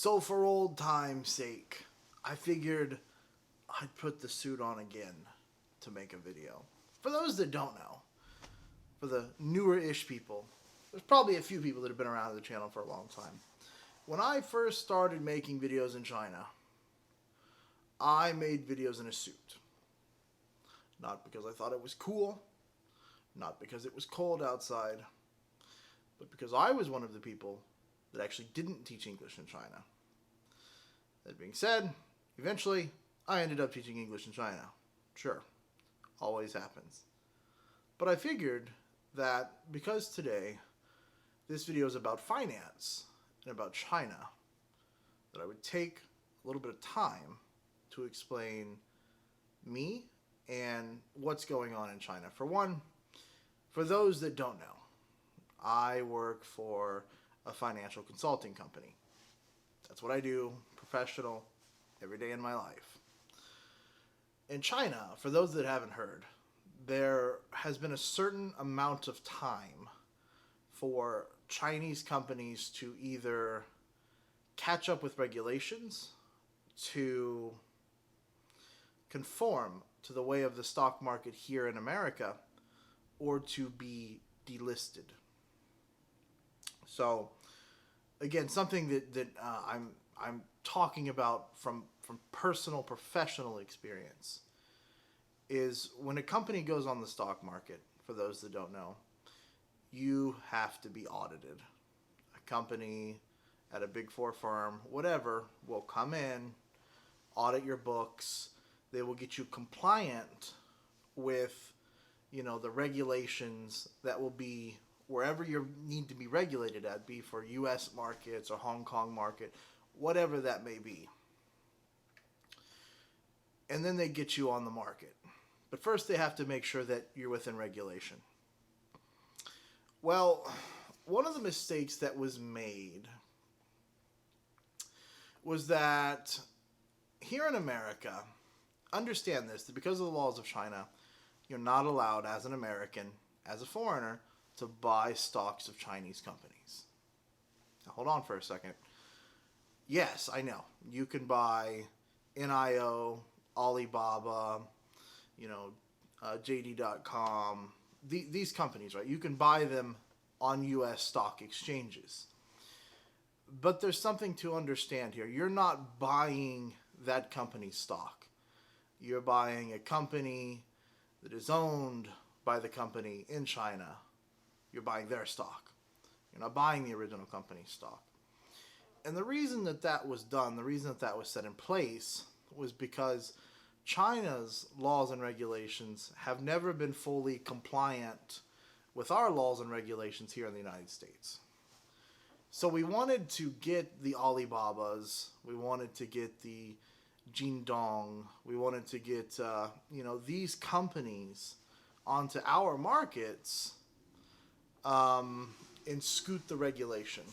So for old time's sake, I figured I'd put the suit on again to make a video. For those that don't know, for the newer-ish people, there's probably a few people that have been around the channel for a long time. When I first started making videos in China, I made videos in a suit. Not because I thought it was cool, not because it was cold outside, but because I was one of the people that actually didn't teach English in China. That being said, eventually I ended up teaching English in China. Sure, always happens. But I figured that because today this video is about finance and about China, that I would take a little bit of time to explain me and what's going on in China. For one, for those that don't know, I work for a financial consulting company. That's what I do, professional, every day in my life. In China, for those that haven't heard, there has been a certain amount of time for Chinese companies to either catch up with regulations, to conform to the way of the stock market here in America, or to be delisted. So, again, something that I'm talking about from personal, professional experience is when a company goes on the stock market, for those that don't know, you have to be audited. A company at a Big Four firm, whatever, will come in, audit your books. They will get you compliant with, the regulations that will be wherever you need to be regulated at, be for U.S. markets or Hong Kong market, whatever that may be. And then they get you on the market. But first they have to make sure that you're within regulation. Well, one of the mistakes that was made was that here in America, understand this, that because of the laws of China, you're not allowed as an American, as a foreigner, to buy stocks of Chinese companies. Now, hold on for a second. Yes, I know. You can buy NIO, Alibaba, JD.com, these companies, right? You can buy them on U.S. stock exchanges. But there's something to understand here. You're not buying that company's stock. You're buying a company that is owned by the company in China. You're buying their stock. You're not buying the original company's stock. And the reason that was done, the reason that was set in place, was because China's laws and regulations have never been fully compliant with our laws and regulations here in the United States. So we wanted to get the Alibabas, we wanted to get the Jingdong, we wanted to get these companies onto our markets and scoot the regulation,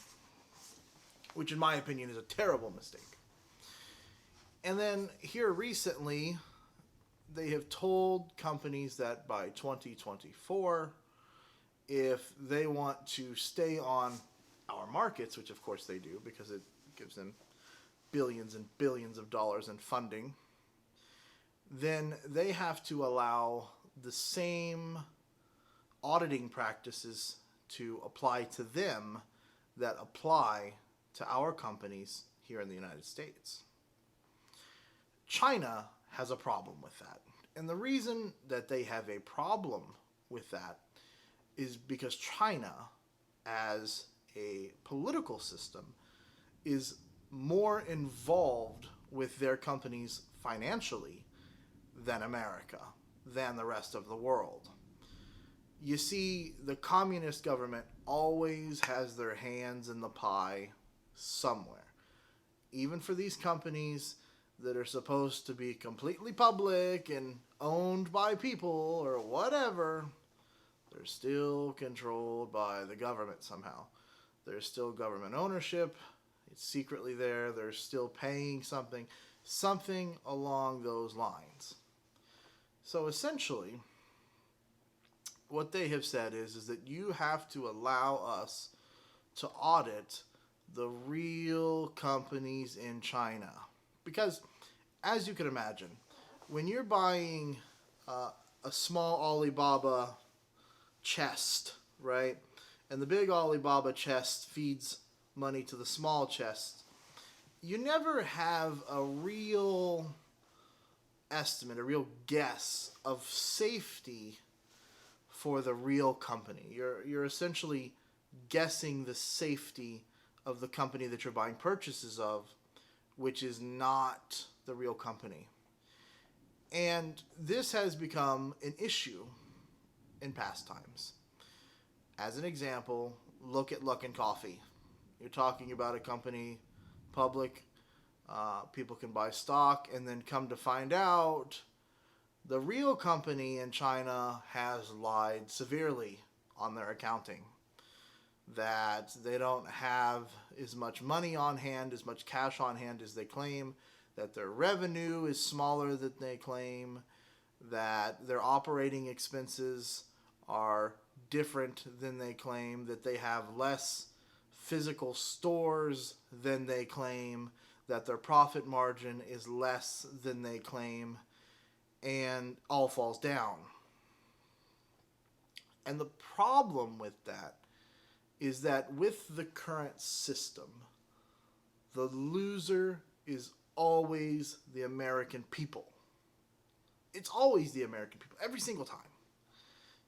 which in my opinion is a terrible mistake. And then here recently, they have told companies that by 2024, if they want to stay on our markets, which of course they do because it gives them billions and billions of dollars in funding, then they have to allow the same auditing practices to apply to them that apply to our companies here in the United States. China has a problem with that. And the reason that they have a problem with that is because China, as a political system, is more involved with their companies financially than America, than the rest of the world. You see, the communist government always has their hands in the pie somewhere. Even for these companies that are supposed to be completely public and owned by people or whatever, they're still controlled by the government somehow. There's still government ownership. It's secretly there. They're still paying something along those lines. So essentially, what they have said is that you have to allow us to audit the real companies in China. Because, as you can imagine, when you're buying a small Alibaba chest, right? And the big Alibaba chest feeds money to the small chest. You never have a real estimate, a real guess of safety for the real company. You're essentially guessing the safety of the company that you're buying purchases of, which is not the real company. And this has become an issue in past times. As an example, look at Luckin Coffee. You're talking about a company, public, people can buy stock, and then come to find out the real company in China has lied severely on their accounting. That they don't have as much money on hand, as much cash on hand as they claim, that their revenue is smaller than they claim, that their operating expenses are different than they claim, that they have less physical stores than they claim, that their profit margin is less than they claim, and all falls down. And the problem with that is that with the current system, the loser is always the American people. It's always the American people, every single time.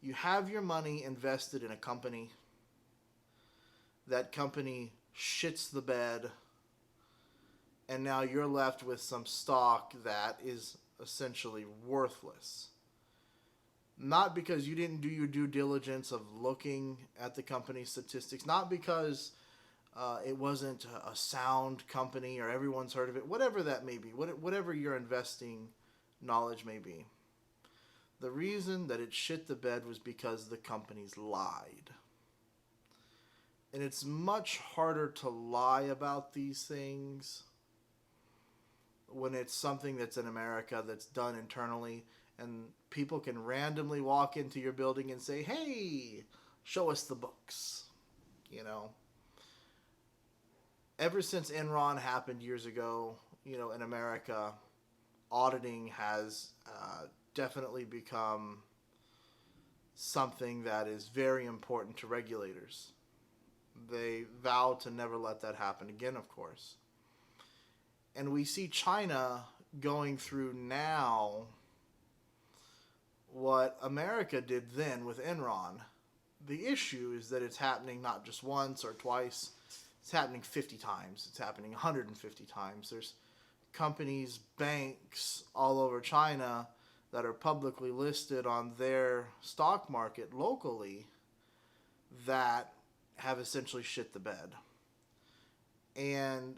You have your money invested in a company. That company shits the bed, and now you're left with some stock that is essentially worthless. Not because you didn't do your due diligence of looking at the company's statistics, not because it wasn't a sound company or everyone's heard of it, whatever that may be, whatever your investing knowledge may be. The reason that it shit the bed was because the companies lied. And it's much harder to lie about these things when it's something that's in America that's done internally, and people can randomly walk into your building and say, hey, show us the books. You know, ever since Enron happened years ago, in America, auditing has definitely become something that is very important to regulators. They vow to never let that happen again, of course. And we see China going through now what America did then with Enron. The issue is that it's happening not just once or twice. It's happening 50 times. It's happening 150 times. There's companies, banks all over China that are publicly listed on their stock market locally that have essentially shit the bed. And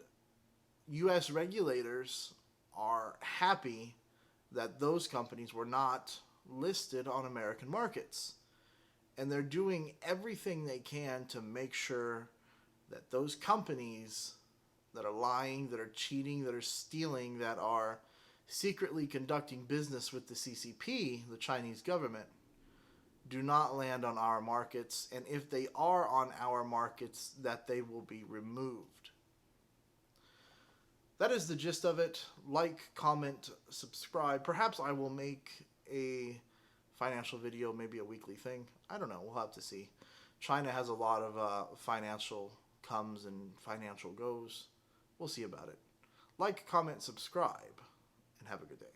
U.S. regulators are happy that those companies were not listed on American markets. And they're doing everything they can to make sure that those companies that are lying, that are cheating, that are stealing, that are secretly conducting business with the CCP, the Chinese government, do not land on our markets. And if they are on our markets, that they will be removed. That is the gist of it. Like, comment, subscribe. Perhaps I will make a financial video, maybe a weekly thing. I don't know. We'll have to see. China has a lot of financial comes and financial goes. We'll see about it. Like, comment, subscribe, and have a good day.